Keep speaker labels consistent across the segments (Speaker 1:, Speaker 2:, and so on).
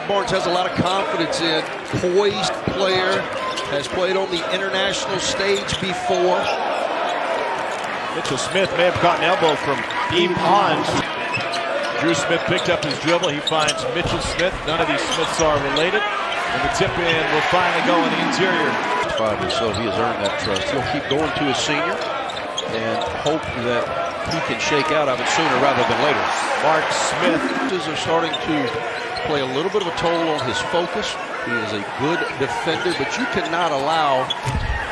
Speaker 1: Barnes has a lot of confidence in, poised player, has played on the international stage before.
Speaker 2: Mitchell Smith may have caught an elbow from Eve Pons. Drew Smith picked up his dribble. He finds Mitchell Smith. None of these Smiths are related. And the tip in will finally go in the interior.
Speaker 1: So he has earned that trust. He'll keep going to his senior and hope that he can shake out of it sooner rather than later.
Speaker 2: Mark Smith
Speaker 1: are starting to play a little bit of a toll on his focus. He is a good defender, but you cannot allow,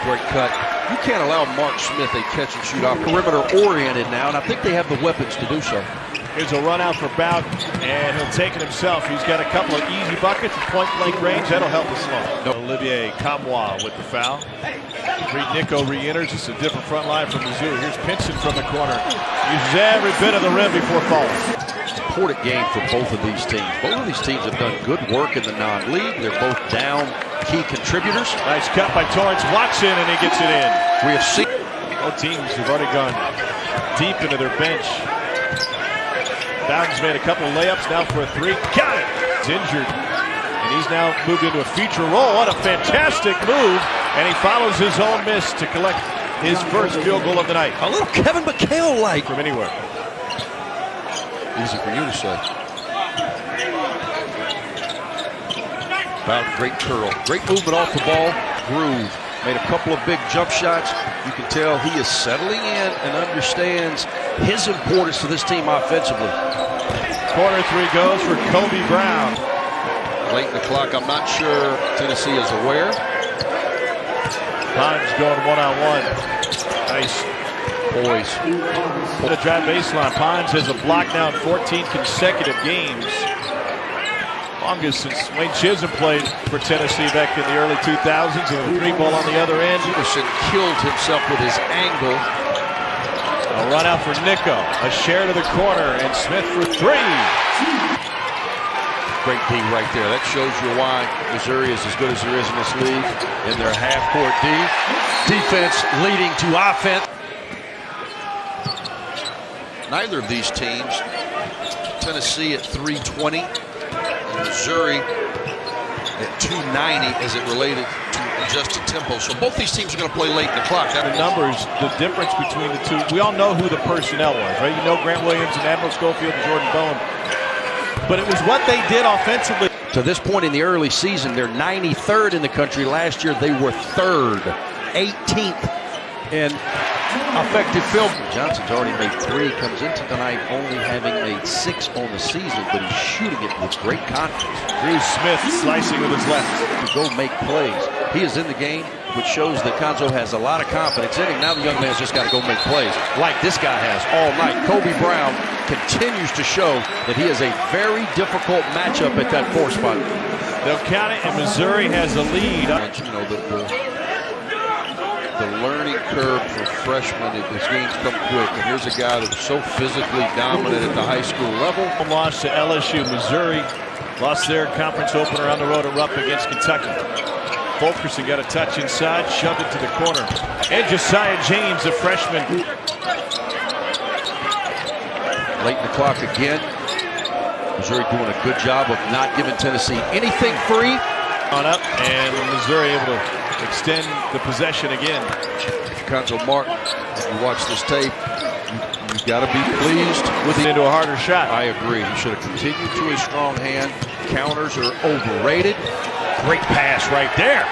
Speaker 1: great cut, you can't allow Mark Smith a catch and shoot out, perimeter oriented now, and I think they have the weapons to do so.
Speaker 2: Here's a run out for Bout, and he'll take it himself. He's got a couple of easy buckets at point-blank range. That'll help us slow. Olivier Kamwa with the foul. Reed Nico re-enters. It's a different front line from Mizzou. Here's Pinson from the corner. Uses every bit of the rim before falling.
Speaker 1: Important game for both of these teams. Both of these teams have done good work in the non-league. They're both down key contributors.
Speaker 2: Nice cut by Torrence Watson, and he gets it in.
Speaker 1: We have seen
Speaker 2: both teams have already gone deep into their bench. Bowden's made a couple of layups now for a three. Got it! He's injured. And he's now moved into a feature role. What a fantastic move. And he follows his own miss to collect his first field goal of the night.
Speaker 1: A little Kevin McHale-like.
Speaker 2: From anywhere.
Speaker 1: Easy for you to say. Bowden, great curl. Great movement off the ball. Groove. Made a couple of big jump shots. You can tell he is settling in and understands his importance to this team offensively.
Speaker 2: Corner three goes for Kobe Brown.
Speaker 1: Late in the clock, I'm not sure Tennessee is aware.
Speaker 2: Pons going one-on-one. Nice.
Speaker 1: Poise.
Speaker 2: The drive baseline. Pons has a block now in 14 consecutive games. Longest since Wayne Chisholm played for Tennessee back in the early 2000s. And a three ball on the other end.
Speaker 1: Peterson killed himself with his angle.
Speaker 2: A run out for Nico. A share to the corner, and Smith for three.
Speaker 1: Great D right there. That shows you why Missouri is as good as there is in this league. In their half-court D. Defense leading to offense. Neither of these teams, Tennessee at 320, and Missouri at 290 as it related to adjusted tempo. So both these teams are going to play late in the clock.
Speaker 2: The numbers, the difference between the two, we all know who the personnel was, right? You know Grant Williams and Admiral Schofield and Jordan Bowen. But it was what they did offensively.
Speaker 1: To this point in the early season, they're 93rd in the country. Last year, they were 3rd, 18th in effective field. Johnson's already made 3, comes into tonight only having made 6 on the season, but he's shooting it with great confidence.
Speaker 2: Drew Smith slicing with his left.
Speaker 1: To go make plays. He is in the game, which shows that Cuonzo has a lot of confidence in him. Now the young man's just got to go make plays like this guy has all night. Kobe Brown continues to show that he is a very difficult matchup at that 4 spot.
Speaker 2: They'll count it, and Missouri has a lead.
Speaker 1: You know, the learning curve for freshmen, these games come quick. And here's a guy that's so physically dominant at the high school level.
Speaker 2: Loss to LSU. Missouri lost their conference opener on the road at Rupp against Kentucky. Fulkerson got a touch inside, shoved it to the corner. And Josiah James, a freshman.
Speaker 1: Late in the clock again. Missouri doing a good job of not giving Tennessee anything free.
Speaker 2: On up, and Missouri able to extend the possession again.
Speaker 1: Cuonzo Martin, if you watch this tape, you've got to be pleased with it.
Speaker 2: Into a harder shot.
Speaker 1: I agree. He should have continued to his strong hand. Counters are overrated. Great pass right there.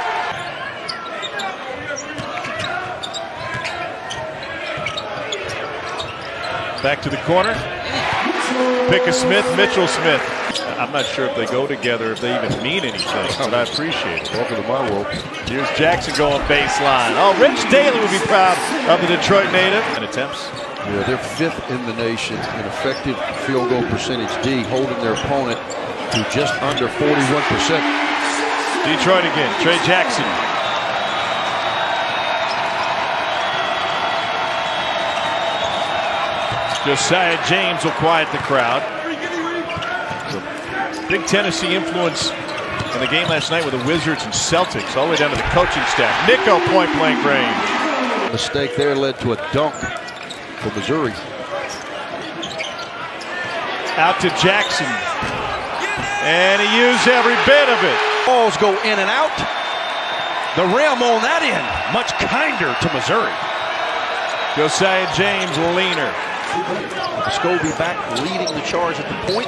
Speaker 2: Back to the corner. Picka Smith, Mitchell Smith. I'm not sure if they go together, if they even mean anything, but I appreciate it.
Speaker 1: Welcome to my world.
Speaker 2: Here's Jackson going baseline. Oh, Rich Daly would be proud of the Detroit native. And attempts.
Speaker 1: Yeah, they're 5th in the nation in effective field goal percentage D, holding their opponent to just under 41%.
Speaker 2: Detroit again, Trey Jackson. Josiah James will quiet the crowd. Big Tennessee influence in the game last night with the Wizards and Celtics, all the way down to the coaching staff. Nico point-blank range.
Speaker 1: Mistake there led to a dunk for Missouri.
Speaker 2: Out to Jackson. And he used every bit of it.
Speaker 1: Balls go in and out. The rim on that end, much kinder to Missouri.
Speaker 2: Josiah James leaner.
Speaker 1: Vescovi back leading the charge at the point.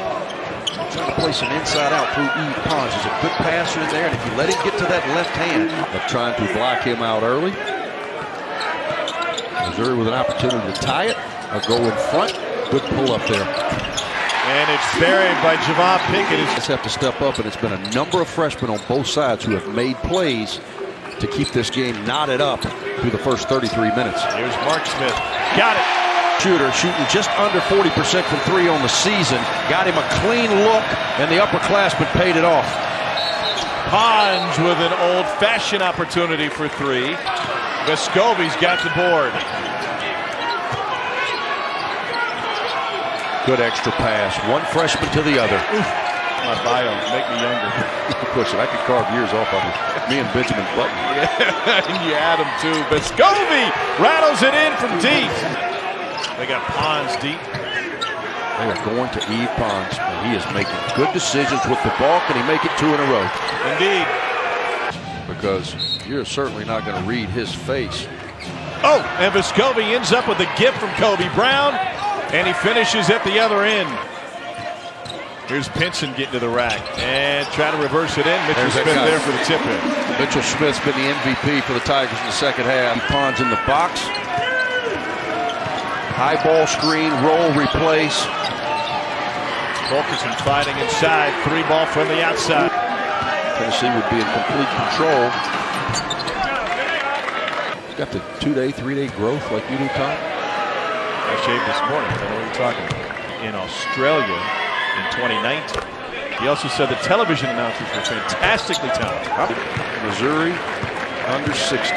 Speaker 1: Trying to play some inside out through Yves Pons. He's a good passer in there, and if you let him get to that left hand.
Speaker 3: Of trying to block him out early. Missouri with an opportunity to tie it or go in front. Good pull up there.
Speaker 2: And it's buried by Javon Pickett.
Speaker 3: Just have to step up, and it's been a number of freshmen on both sides who have made plays to keep this game knotted up through the first 33 minutes.
Speaker 2: Here's Mark Smith. Got it.
Speaker 1: Shooter shooting just under 40% from three on the season. Got him a clean look, and the upperclassman paid it off.
Speaker 2: Pons with an old-fashioned opportunity for three. Vescovi's got the board.
Speaker 1: Good extra pass. One freshman to the other.
Speaker 2: My bio, make me younger.
Speaker 3: Push it. I could carve years off of it. Me and Benjamin Button.
Speaker 2: Yeah, and you add him too. Vescovi rattles it in from deep. They got Pons deep.
Speaker 3: They are going to Yves Pons, and he is making good decisions with the ball. Can he make it 2 in a row?
Speaker 2: Indeed.
Speaker 3: Because you're certainly not going to read his face.
Speaker 2: Oh, and Vescovi ends up with a gift from Kobe Brown, and he finishes at the other end. Here's Pinson getting to the rack and trying to reverse it in. Mitchell Smith there for the tip in.
Speaker 3: Mitchell Smith's been the MVP for the Tigers in the second half.
Speaker 1: Pons in the box. High ball screen, roll, replace.
Speaker 2: Fulkerson fighting inside. 3-ball from the outside.
Speaker 3: Tennessee would be in complete control. He's got the 2-day, 3-day growth like you do, Tom.
Speaker 2: I shaved this morning. I know what you're talking about. In Australia in 2019. He also said the television announcers were fantastically talented.
Speaker 3: Missouri under 60.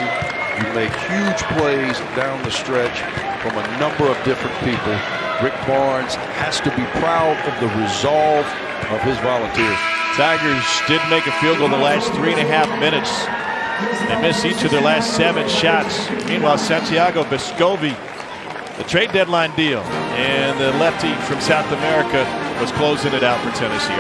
Speaker 3: You make huge plays down the stretch from a number of different people. Rick Barnes has to be proud of the resolve of his volunteers.
Speaker 2: Tigers did make a field goal the last 3.5 minutes. They missed each of their last 7 shots. Meanwhile, Santiago Vescovi, the trade deadline deal, and the lefty from South America was closing it out for Tennessee.